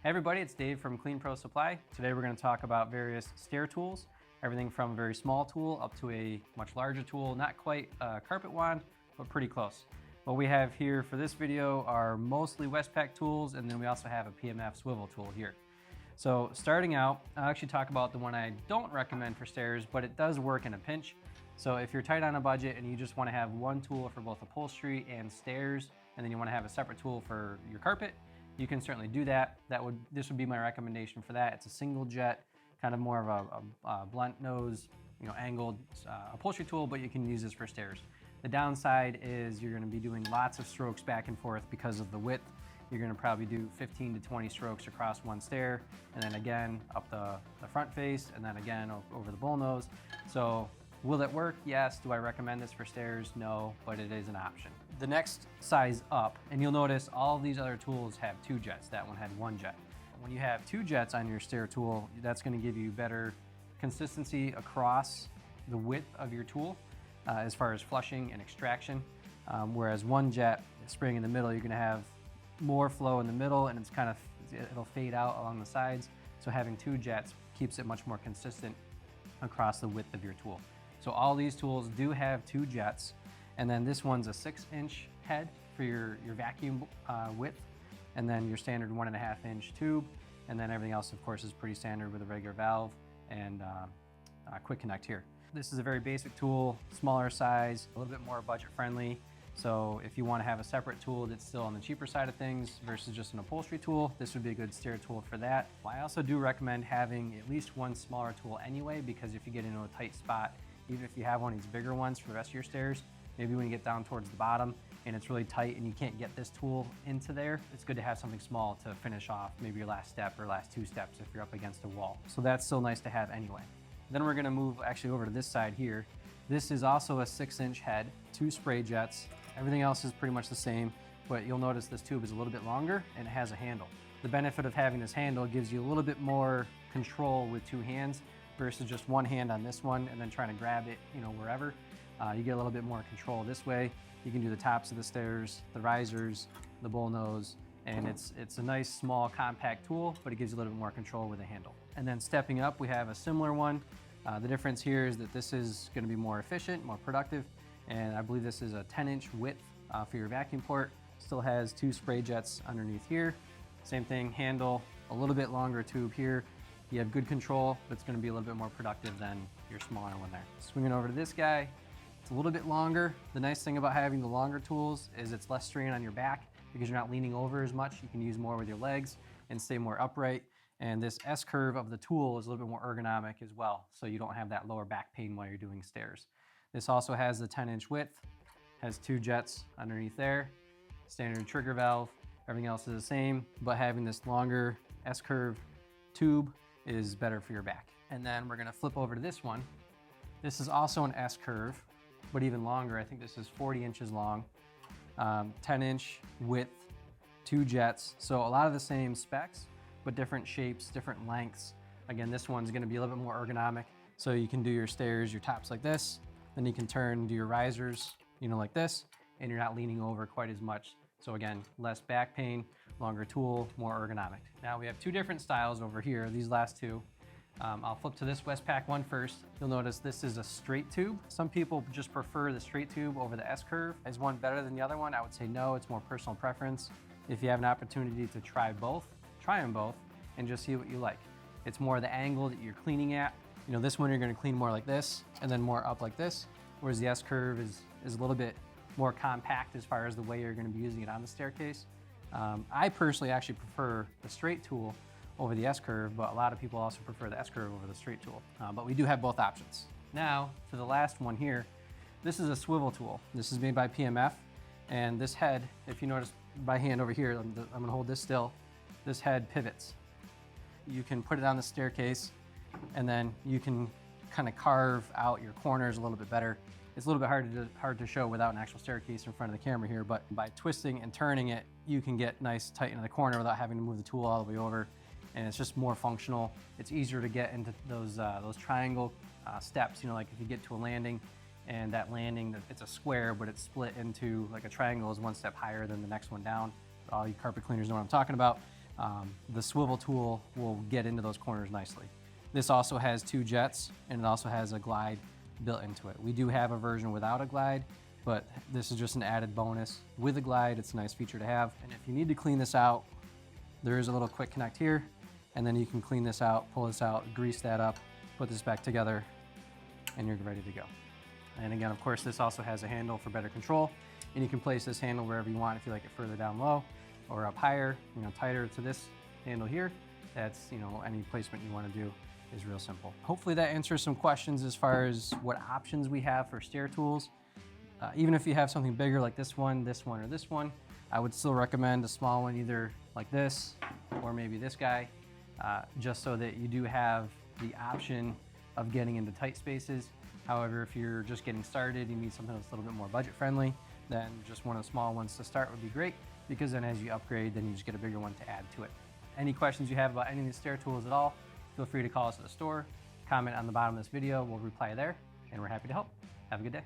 Hey everybody, it's Dave from Clean Pro Supply. Today we're going to talk about various stair tools, everything from a very small tool up to a much larger tool, not quite a carpet wand, but pretty close. What we have here for this video are mostly Westpak tools, and then we also have a PMF swivel tool here. So starting out, I'll actually talk about the one I don't recommend for stairs, but it does work in a pinch. So if you're tight on a budget and you just want to have one tool for both upholstery and stairs, and then you want to have a separate tool for your carpet, you can certainly do that. This would be my recommendation for that. It's a single jet, kind of more of a blunt nose, angled upholstery tool, but you can use this for stairs. The downside is you're going to be doing lots of strokes back and forth because of the width. You're going to probably do 15 to 20 strokes across one stair, and then again up the front face, and then again over the bullnose. So will it work? Yes. Do I recommend this for stairs? No, but it is an option. The next size up, and you'll notice all of these other tools have two jets. That one had one jet. When you have two jets on your stair tool, that's going to give you better consistency across the width of your tool as far as flushing and extraction. Whereas one jet spring in the middle, you're going to have more flow in the middle, and it'll fade out along the sides. So having two jets keeps it much more consistent across the width of your tool. So all these tools do have two jets, and then this one's a 6-inch head for your vacuum width, and then your standard 1.5-inch tube, and then everything else, of course, is pretty standard with a regular valve and quick connect here. This is a very basic tool, smaller size, a little bit more budget friendly. So if you want to have a separate tool that's still on the cheaper side of things versus just an upholstery tool, this would be a good stair tool for that. I also do recommend having at least one smaller tool anyway, because if you get into a tight spot, even if you have one of these bigger ones for the rest of your stairs, maybe when you get down towards the bottom and it's really tight and you can't get this tool into there, it's good to have something small to finish off maybe your last step or last two steps if you're up against a wall. So that's still nice to have anyway. Then we're gonna move actually over to this side here. This is also a 6-inch head, 2 spray jets. Everything else is pretty much the same, but you'll notice this tube is a little bit longer and it has a handle. The benefit of having this handle gives you a little bit more control with two hands versus just one hand on this one and then trying to grab it, wherever. You get a little bit more control this way. You can do the tops of the stairs, the risers, the bullnose, and it's a nice, small, compact tool, but it gives you a little bit more control with a handle. And then stepping up, we have a similar one. The difference here is that this is going to be more efficient, more productive, and I believe this is a 10-inch width for your vacuum port. Still has 2 spray jets underneath here. Same thing, handle, a little bit longer tube here. You have good control, but it's going to be a little bit more productive than your smaller one there. Swinging over to this guy, it's a little bit longer. The nice thing about having the longer tools is it's less strain on your back because you're not leaning over as much. You can use more with your legs and stay more upright. And this S-curve of the tool is a little bit more ergonomic as well, so you don't have that lower back pain while you're doing stairs. This also has the 10-inch width, has 2 jets underneath there, standard trigger valve. Everything else is the same, but having this longer S-curve tube is better for your back. And then we're gonna flip over to this one. This is also an S-curve, but even longer. I think this is 40 inches long, 10-inch width, 2 jets. So a lot of the same specs, but different shapes, different lengths. Again, this one's gonna be a little bit more ergonomic. So you can do your stairs, your tops like this, then you can turn, do your risers, like this, and you're not leaning over quite as much. So again, less back pain, longer tool, more ergonomic. Now we have 2 different styles over here, these last 2. I'll flip to this Westpak one first. You'll notice this is a straight tube. Some people just prefer the straight tube over the S-curve. Is one better than the other one? I would say no, it's more personal preference. If you have an opportunity to try both, try them both and just see what you like. It's more the angle that you're cleaning at. This one you're gonna clean more like this and then more up like this, whereas the S-curve is a little bit more compact as far as the way you're gonna be using it on the staircase. I personally actually prefer the straight tool over the S-curve, but a lot of people also prefer the S-curve over the straight tool. But we do have both options. Now, for the last one here, this is a swivel tool. This is made by PMF, and this head, if you notice by hand over here, I'm gonna hold this still, this head pivots. You can put it on the staircase, and then you can kind of carve out your corners a little bit better. It's a little bit hard to show without an actual staircase in front of the camera here, but by twisting and turning it, you can get nice tight into the corner without having to move the tool all the way over. And it's just more functional. It's easier to get into those triangle steps, like if you get to a landing and that landing, it's a square, but it's split into like a triangle is one step higher than the next one down. All you carpet cleaners know what I'm talking about. The swivel tool will get into those corners nicely. This also has 2 jets, and it also has a glide built into it. We do have a version without a glide, but this is just an added bonus. With a glide, it's a nice feature to have. And if you need to clean this out, there is a little quick connect here, and then you can clean this out, pull this out, grease that up, put this back together, and you're ready to go. And again, of course, this also has a handle for better control, and you can place this handle wherever you want if you like it further down low or up higher, tighter to this handle here. That's, any placement you want to do is real simple. Hopefully that answers some questions as far as what options we have for stair tools. Even if you have something bigger like this one, or this one, I would still recommend a small one, either like this or maybe this guy, just so that you do have the option of getting into tight spaces. However, if you're just getting started, you need something that's a little bit more budget friendly, then just one of the small ones to start would be great, because then as you upgrade, then you just get a bigger one to add to it. Any questions you have about any of these stair tools at all, feel free to call us at the store, comment on the bottom of this video, we'll reply there, and we're happy to help. Have a good day.